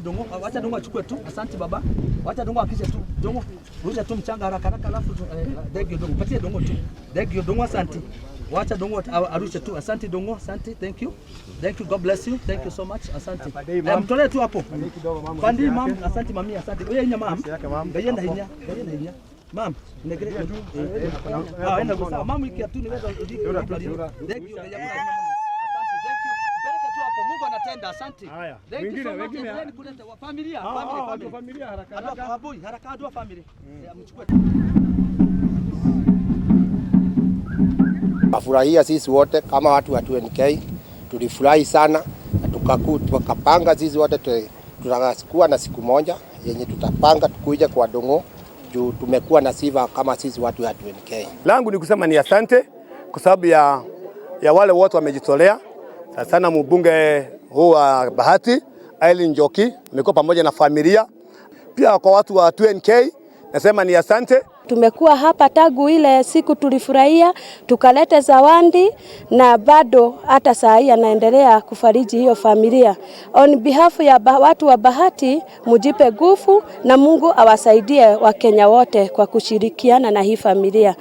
Ndung'u. Wacha Ndung'u achukue tu. Asante baba. Wacha Ndung'u akishe tu. Ndung'u, rusha tu mchanga haraka haraka alafu thank you Ndung'u. Patie Ndung'u tu. Thank you Ndung'u, asante. Wacha Ndung'u arushe tu. Asante Ndung'u, asante. Thank you. Thank you. God bless you. Thank you so much. Asante. Mtolee tu hapo. Pandi mam, asante mami, asante. Wewe nya mam. Gayenda hinya. Gayenda hinya. Mam, negere tu. Enda gusa. Mam ikia tu niweza udiki. Thank you. Asante. Thank you. Peleka tu hapo. Mungu anatenda. Asante. Thank you so much. Endeni kuleta familia, familia haraka haraka. Abui, haraka adua family. Mchukue. Afurahia sisi wote kama watu wa 2NK, tulifurahi sana na tukapanga sisi wote tutakuwa na siku moja yenye tutapanga tukuja kwa Ndung'u juu tumekuwa na sifa kama sisi watu wa 2NK. Langu ni kusema ni asante kwa sababu ya wale wote wamejitolea. Sana mbunge huu wa Bahati Irene Njoki amekuwa pamoja na familia. Pia kwa watu wa 2NK nasema ni asante. Tumekuwa hapa tangu ile siku tulifurahia, tukalete zawadi na bado hata saa hii anaendelea kufariji hiyo familia. On behalf ya watu wa Bahati, mujipe nguvu na Mungu awasaidie Wakenya wote kwa kushirikiana na hii familia.